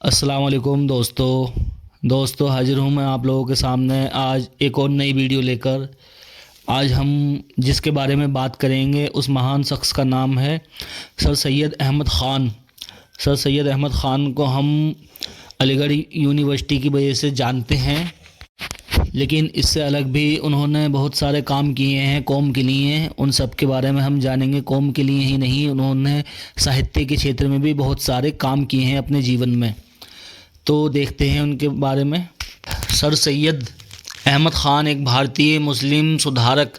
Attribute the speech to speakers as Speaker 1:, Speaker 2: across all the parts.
Speaker 1: अस्सलाम वालेकुम दोस्तों हाजिर हूँ मैं आप लोगों के सामने आज एक और नई वीडियो लेकर। आज हम जिसके बारे में बात करेंगे उस महान शख्स का नाम है सर सैयद अहमद ख़ान। सर सैयद अहमद ख़ान को हम अलीगढ़ यूनिवर्सिटी की वजह से जानते हैं, लेकिन इससे अलग भी उन्होंने बहुत सारे काम किए हैं कौम के लिए। उन सब के बारे में हम जानेंगे। कौम के लिए ही नहीं, उन्होंने साहित्य के क्षेत्र में भी बहुत सारे काम किए हैं अपने जीवन में। तो देखते हैं उनके बारे में। सर सैयद अहमद ख़ान एक भारतीय मुस्लिम सुधारक,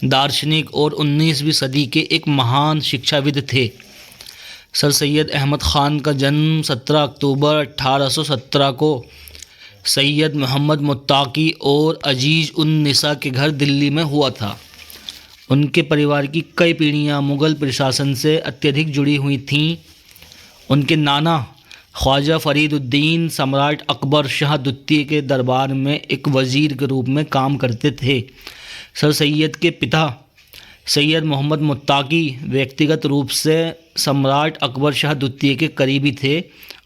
Speaker 1: दार्शनिक और 19वीं सदी के एक महान शिक्षाविद थे। सर सैयद अहमद ख़ान का जन्म 17 अक्टूबर 1817 को सैयद मोहम्मद मुत्ताकी और अजीज़ उन निसा के घर दिल्ली में हुआ था। उनके परिवार की कई पीढ़ियाँ मुग़ल प्रशासन से अत्यधिक जुड़ी हुई थीं। उनके नाना ख्वाजा फरीदुद्दीन सम्राट अकबर शाह द्वितीय के दरबार में एक वज़ीर के रूप में काम करते थे। सर सैयद के पिता सैयद मोहम्मद मुत्ताकी व्यक्तिगत रूप से सम्राट अकबर शाह द्वितीय के करीबी थे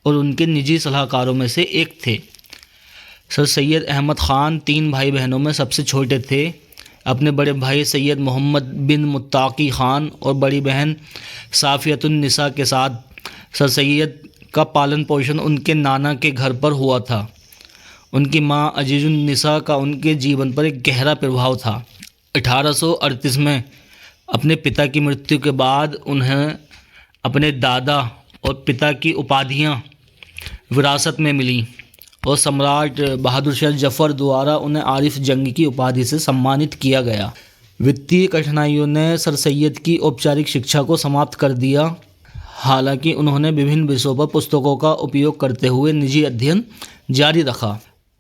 Speaker 1: और उनके निजी सलाहकारों में से एक थे। सर सैयद अहमद ख़ान 3 भाई बहनों में सबसे छोटे थे। अपने बड़े भाई सैयद मोहम्मद बिन मुत्ताकी ख़ान और बड़ी बहन साफ़ियतुन निसा के साथ सर सैयद का पालन पोषण उनके नाना के घर पर हुआ था। उनकी मां अजीज़ुन निसा का उनके जीवन पर एक गहरा प्रभाव था। 1838 में अपने पिता की मृत्यु के बाद उन्हें अपने दादा और पिता की उपाधियां विरासत में मिली और सम्राट बहादुर शाह जफ़र द्वारा उन्हें आरिफ जंग की उपाधि से सम्मानित किया गया। वित्तीय कठिनाइयों ने सर सैयद की औपचारिक शिक्षा को समाप्त कर दिया। हालांकि उन्होंने विभिन्न विषयों पर पुस्तकों का उपयोग करते हुए निजी अध्ययन जारी रखा।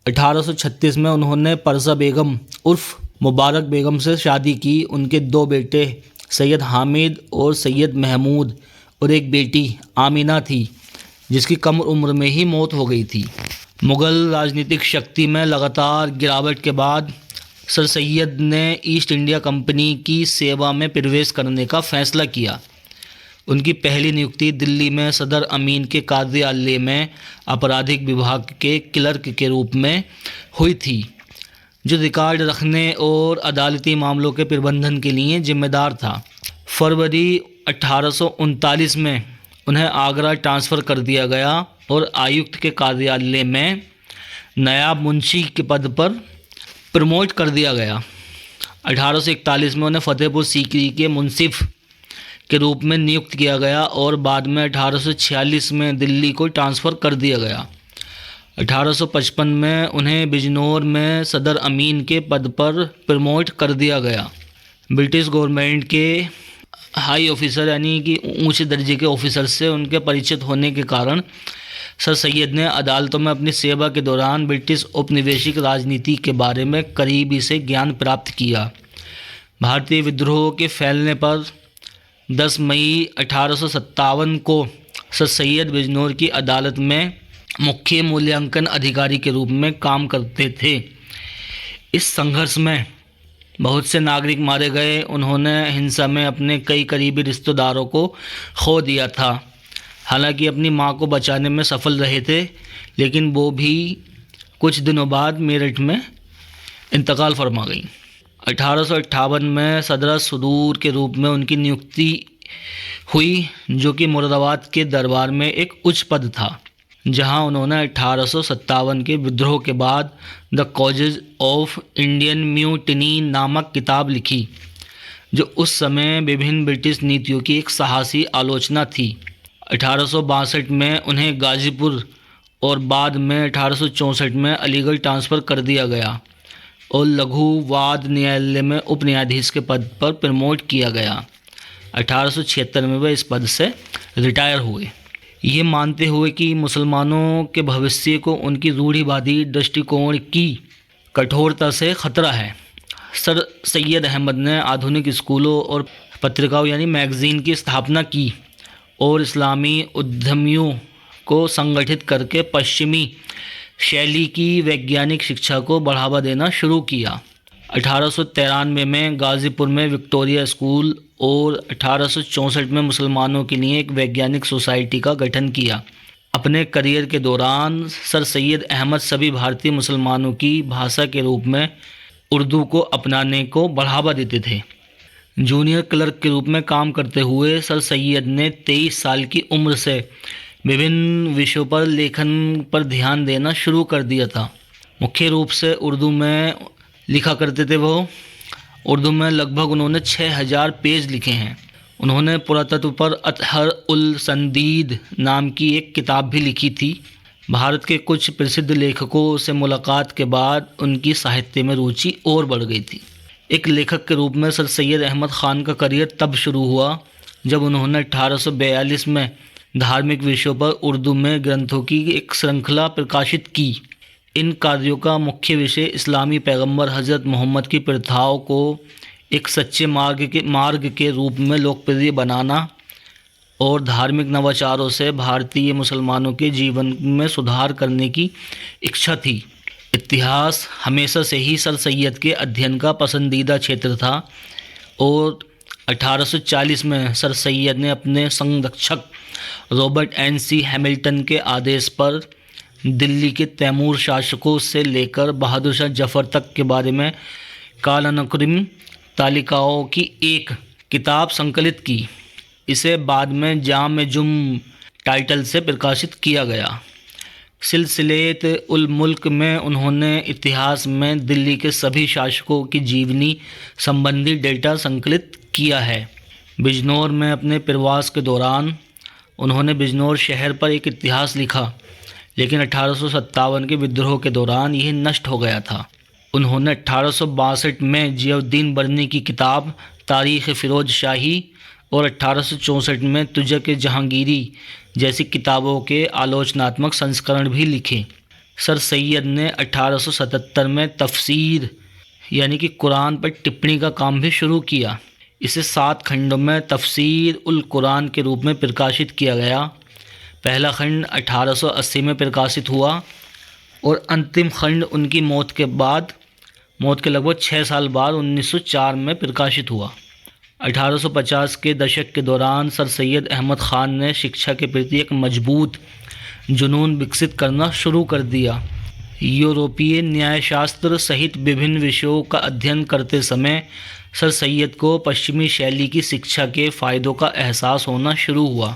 Speaker 1: 1836 में उन्होंने परसा बेगम उर्फ मुबारक बेगम से शादी की। उनके 2 बेटे सैयद हामिद और सैयद महमूद और एक बेटी आमीना थी, जिसकी कम उम्र में ही मौत हो गई थी। मुग़ल राजनीतिक शक्ति में लगातार गिरावट के बाद सर सैयद ने ईस्ट इंडिया कंपनी की सेवा में प्रवेश करने का फैसला किया। उनकी पहली नियुक्ति दिल्ली में सदर अमीन के कार्यालय में आपराधिक विभाग के क्लर्क के रूप में हुई थी, जो रिकॉर्ड रखने और अदालती मामलों के प्रबंधन के लिए जिम्मेदार था। फरवरी 1839 में उन्हें आगरा ट्रांसफ़र कर दिया गया और आयुक्त के कार्यालय में नायब मुंशी के पद पर प्रमोट कर दिया गया। 1841 में उन्हें फतेहपुर सीकरी के मुंसिफ के रूप में नियुक्त किया गया और बाद में 1846 में दिल्ली को ट्रांसफ़र कर दिया गया। 1855 में उन्हें बिजनौर में सदर अमीन के पद पर प्रमोट कर दिया गया। ब्रिटिश गवर्नमेंट के हाई ऑफिसर यानी कि ऊंचे दर्जे के ऑफिसर से उनके परिचित होने के कारण सर सैयद ने अदालतों में अपनी सेवा के दौरान ब्रिटिश औपनिवेशिक राजनीति के बारे में करीबी से ज्ञान प्राप्त किया। भारतीय विद्रोह के फैलने पर 10 मई 1857 को सर सैयद बिजनौर की अदालत में मुख्य मूल्यांकन अधिकारी के रूप में काम करते थे। इस संघर्ष में बहुत से नागरिक मारे गए। उन्होंने हिंसा में अपने कई करीबी रिश्तेदारों को खो दिया था। हालांकि अपनी मां को बचाने में सफल रहे थे, लेकिन वो भी कुछ दिनों बाद मेरठ में इंतकाल फरमा गई। 1858 में सदर सदूर के रूप में उनकी नियुक्ति हुई, जो कि मुरादाबाद के दरबार में एक उच्च पद था, जहां उन्होंने 1857 के विद्रोह के बाद the causes of Indian mutiny नामक किताब लिखी, जो उस समय विभिन्न ब्रिटिश नीतियों की एक साहसी आलोचना थी। 1862 में उन्हें गाजीपुर और बाद में 1864 में अलीगढ़ ट्रांसफ़र कर दिया गया और लघु वाद न्यायालय में उप न्यायाधीश के पद पर प्रमोट किया गया। 1876 में वह इस पद से रिटायर हुए। ये मानते हुए कि मुसलमानों के भविष्य को उनकी रूढ़िवादी दृष्टिकोण की कठोरता से खतरा है, सर सैयद अहमद ने आधुनिक स्कूलों और पत्रिकाओं यानी मैगज़ीन की स्थापना की और इस्लामी उद्यमियों को संगठित करके पश्चिमी शैली की वैज्ञानिक शिक्षा को बढ़ावा देना शुरू किया। 1893 में गाज़ीपुर में विक्टोरिया स्कूल और 1864 में मुसलमानों के लिए एक वैज्ञानिक सोसाइटी का गठन किया। अपने करियर के दौरान सर सैयद अहमद सभी भारतीय मुसलमानों की भाषा के रूप में उर्दू को अपनाने को बढ़ावा देते थे। जूनियर क्लर्क के रूप में काम करते हुए सर सैयद ने 23 साल की उम्र से विभिन्न विषयों पर लेखन पर ध्यान देना शुरू कर दिया था। मुख्य रूप से उर्दू में लिखा करते थे वो। उर्दू में लगभग उन्होंने 6000 पेज लिखे हैं। उन्होंने पुरातत्व पर अतहर उल संदीद नाम की एक किताब भी लिखी थी। भारत के कुछ प्रसिद्ध लेखकों से मुलाकात के बाद उनकी साहित्य में रुचि और बढ़ गई थी। एक लेखक के रूप में सर सैयद अहमद ख़ान का करियर तब शुरू हुआ जब उन्होंने 1842 में धार्मिक विषयों पर उर्दू में ग्रंथों की एक श्रृंखला प्रकाशित की। इन कार्यों का मुख्य विषय इस्लामी पैगंबर हज़रत मोहम्मद की प्रथाओं को एक सच्चे मार्ग के रूप में लोकप्रिय बनाना और धार्मिक नवाचारों से भारतीय मुसलमानों के जीवन में सुधार करने की इच्छा थी। इतिहास हमेशा से ही सर सैयद के अध्ययन का पसंदीदा क्षेत्र था और 1840 में सर सैयद ने अपने संरक्षक रॉबर्ट NC हैमिल्टन के आदेश पर दिल्ली के तैमूर शासकों से लेकर बहादुर शाह जफ़र तक के बारे में कालानुक्रम तालिकाओं की एक किताब संकलित की। इसे बाद में जाम-ए-जुम टाइटल से प्रकाशित किया गया। सिलसिलेत उल मुल्क में उन्होंने इतिहास में दिल्ली के सभी शासकों की जीवनी संबंधी डेटा संकलित किया है। बिजनौर में अपने प्रवास के दौरान उन्होंने बिजनौर शहर पर एक इतिहास लिखा, लेकिन 1857 के विद्रोह के दौरान यह नष्ट हो गया था। उन्होंने 1862 में जियाउद्दीन बर्नी की किताब तारीख़ फ़िरोज़ शाही और 1864 में तुज़क जहांगीरी जैसी किताबों के आलोचनात्मक संस्करण भी लिखे। सर सैयद ने 1877 में तफसीर यानी कि कुरान पर टिप्पणी का काम भी शुरू किया। इसे 7 खंडों में तफसीर उल कुरान के रूप में प्रकाशित किया गया। पहला खंड 1880 में प्रकाशित हुआ और अंतिम खंड उनकी मौत के लगभग 6 साल बाद 1904 में प्रकाशित हुआ। 1850 के दशक के दौरान सर सैयद अहमद ख़ान ने शिक्षा के प्रति एक मजबूत जुनून विकसित करना शुरू कर दिया। यूरोपीय न्यायशास्त्र सहित विभिन्न विषयों का अध्ययन करते समय सर सैयद को पश्चिमी शैली की शिक्षा के फ़ायदों का एहसास होना शुरू हुआ,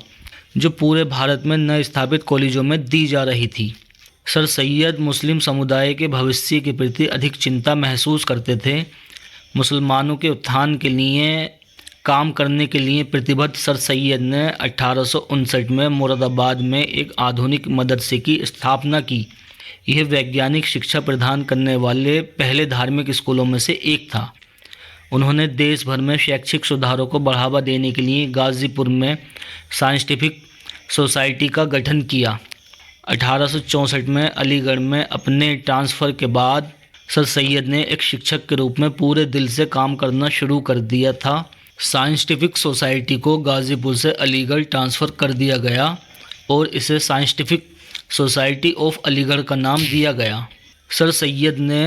Speaker 1: जो पूरे भारत में नए स्थापित कॉलेजों में दी जा रही थी। सर सैयद मुस्लिम समुदाय के भविष्य के प्रति अधिक चिंता महसूस करते थे। मुसलमानों के उत्थान के लिए काम करने के लिए प्रतिबद्ध सर सैयद ने 1859 में मुरादाबाद में एक आधुनिक मदरसे की स्थापना की। यह वैज्ञानिक शिक्षा प्रदान करने वाले पहले धार्मिक स्कूलों में से एक था। उन्होंने देश भर में शैक्षिक सुधारों को बढ़ावा देने के लिए गाज़ीपुर में साइंटिफिक सोसाइटी का गठन किया। 1864 में अलीगढ़ में अपने ट्रांसफ़र के बाद सर सैयद ने एक शिक्षक के रूप में पूरे दिल से काम करना शुरू कर दिया था। साइंटिफिक सोसाइटी को गाज़ीपुर से अलीगढ़ ट्रांसफ़र कर दिया गया और इसे साइंटिफिक सोसाइटी ऑफ अलीगढ़ का नाम दिया गया। सर सैयद ने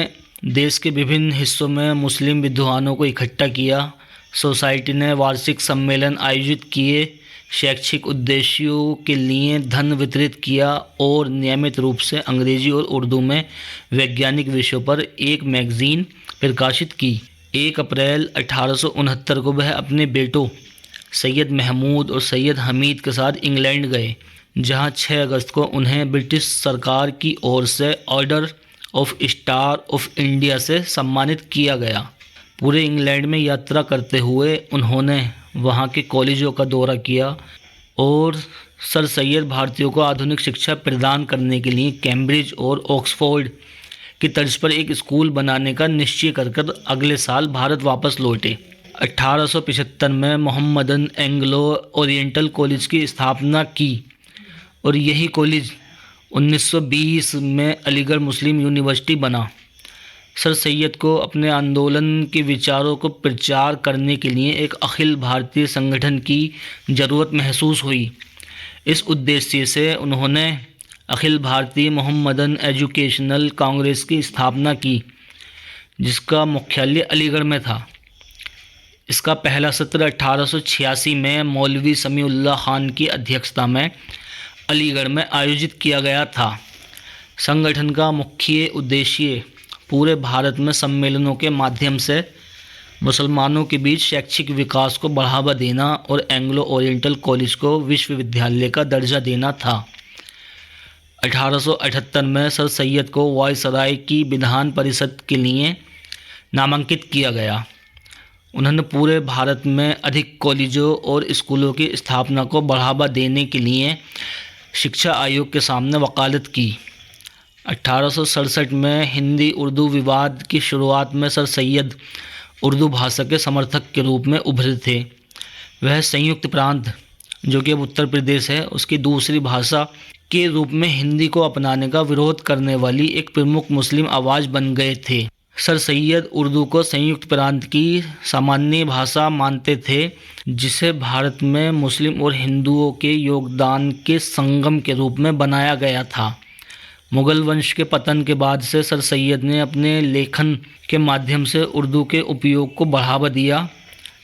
Speaker 1: देश के विभिन्न हिस्सों में मुस्लिम विद्वानों को इकट्ठा किया। सोसाइटी ने वार्षिक सम्मेलन आयोजित किए, शैक्षिक उद्देश्यों के लिए धन वितरित किया और नियमित रूप से अंग्रेजी और उर्दू में वैज्ञानिक विषयों पर एक मैगज़ीन प्रकाशित की। 1 अप्रैल 1869 को वह अपने बेटों सैयद महमूद और सैयद हमीद के साथ इंग्लैंड गए, जहां 6 अगस्त को उन्हें ब्रिटिश सरकार की ओर से order of star of India से सम्मानित किया गया। पूरे इंग्लैंड में यात्रा करते हुए उन्होंने वहां के कॉलेजों का दौरा किया और सर सैयद भारतीयों को आधुनिक शिक्षा प्रदान करने के लिए कैम्ब्रिज और ऑक्सफोर्ड की तर्ज पर एक स्कूल बनाने का निश्चय कर अगले साल भारत वापस लौटे। 1875 में मोहम्मदन एंग्लो ओरिएंटल कॉलेज की स्थापना की और यही कॉलेज 1920 में अलीगढ़ मुस्लिम यूनिवर्सिटी बना। सर सैयद को अपने आंदोलन के विचारों को प्रचार करने के लिए एक अखिल भारतीय संगठन की ज़रूरत महसूस हुई। इस उद्देश्य से उन्होंने अखिल भारतीय मोहम्मदन एजुकेशनल कांग्रेस की स्थापना की, जिसका मुख्यालय अलीगढ़ में था। इसका पहला सत्र 1886 में मौलवी समीउल्लाह खान की अध्यक्षता में अलीगढ़ में आयोजित किया गया था। संगठन का मुख्य उद्देश्य पूरे भारत में सम्मेलनों के माध्यम से मुसलमानों के बीच शैक्षिक विकास को बढ़ावा देना और एंग्लो ओरिएंटल कॉलेज को विश्वविद्यालय का दर्जा देना था। 1878 में सर सैयद को वायसराय की विधान परिषद के लिए नामांकित किया गया। उन्होंने पूरे भारत में अधिक कॉलेजों और स्कूलों की स्थापना को बढ़ावा देने के लिए शिक्षा आयोग के सामने वकालत की। 1867 में हिंदी उर्दू विवाद की शुरुआत में सर सैयद उर्दू भाषा के समर्थक के रूप में उभरे थे। वह संयुक्त प्रांत, जो कि अब उत्तर प्रदेश है, उसकी दूसरी भाषा के रूप में हिंदी को अपनाने का विरोध करने वाली एक प्रमुख मुस्लिम आवाज़ बन गए थे। सर सैयद उर्दू को संयुक्त प्रांत की सामान्य भाषा मानते थे, जिसे भारत में मुस्लिम और हिंदुओं के योगदान के संगम के रूप में बनाया गया था। मुग़ल वंश के पतन के बाद से सर सैयद ने अपने लेखन के माध्यम से उर्दू के उपयोग को बढ़ावा दिया।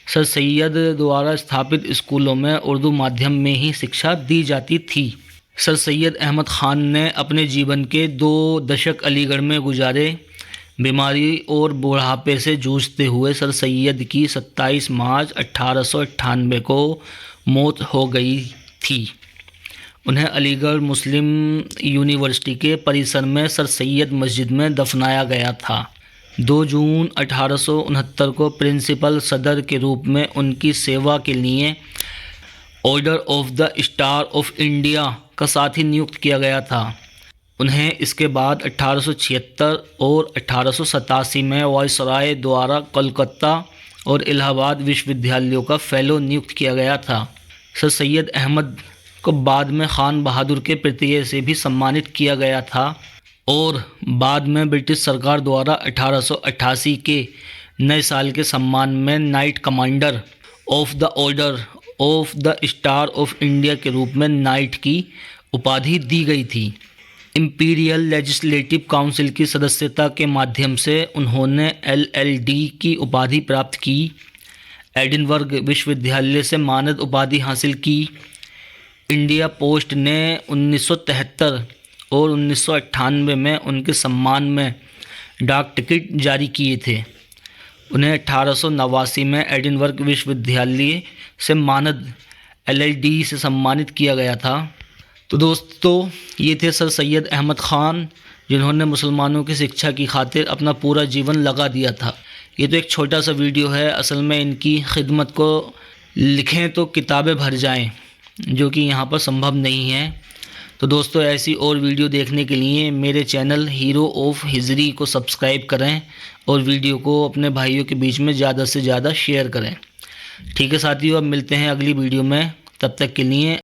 Speaker 1: सर सैयद द्वारा स्थापित स्कूलों में उर्दू माध्यम में ही शिक्षा दी जाती थी। सर सैयद अहमद ख़ान ने अपने जीवन के 2 दशक अलीगढ़ में गुजारे। बीमारी और बुढ़ापे से जूझते हुए सर सैयद की 27 मार्च 1898 को मौत हो गई थी। उन्हें अलीगढ़ मुस्लिम यूनिवर्सिटी के परिसर में सर सैयद मस्जिद में दफनाया गया था। 2 जून 1869 को प्रिंसिपल सदर के रूप में उनकी सेवा के लिए order of the star of India का साथी नियुक्त किया गया था। उन्हें इसके बाद 1876 और 1887 में वायसराय द्वारा कोलकाता और इलाहाबाद विश्वविद्यालयों का फेलो नियुक्त किया गया था। सर सैयद अहमद को बाद में खान बहादुर के प्रत्यय से भी सम्मानित किया गया था और बाद में ब्रिटिश सरकार द्वारा 1888 के नए साल के सम्मान में night commander of the order of the star of India के रूप में नाइट की उपाधि दी गई थी। इंपीरियल लेजिस्लेटिव काउंसिल की सदस्यता के माध्यम से उन्होंने LL.D की उपाधि प्राप्त की। एडिनबर्ग विश्वविद्यालय से मानद उपाधि हासिल की। इंडिया पोस्ट ने 1973 और 1998 में उनके सम्मान में डाक टिकट जारी किए थे। उन्हें 1889 में एडिनबर्ग विश्वविद्यालय से मानद LL.D से सम्मानित किया गया था। तो दोस्तों, ये थे सर सैयद अहमद ख़ान, जिन्होंने मुसलमानों की शिक्षा की खातिर अपना पूरा जीवन लगा दिया था। ये तो एक छोटा सा वीडियो है, असल में इनकी खिदमत को लिखें तो किताबें भर जाएं, जो कि यहाँ पर संभव नहीं है। तो दोस्तों, ऐसी और वीडियो देखने के लिए मेरे चैनल हीरो ऑफ हिजरी को सब्सक्राइब करें और वीडियो को अपने भाइयों के बीच में ज़्यादा से ज़्यादा शेयर करें। ठीक है साथियों, अब मिलते हैं अगली वीडियो में, तब तक के लिए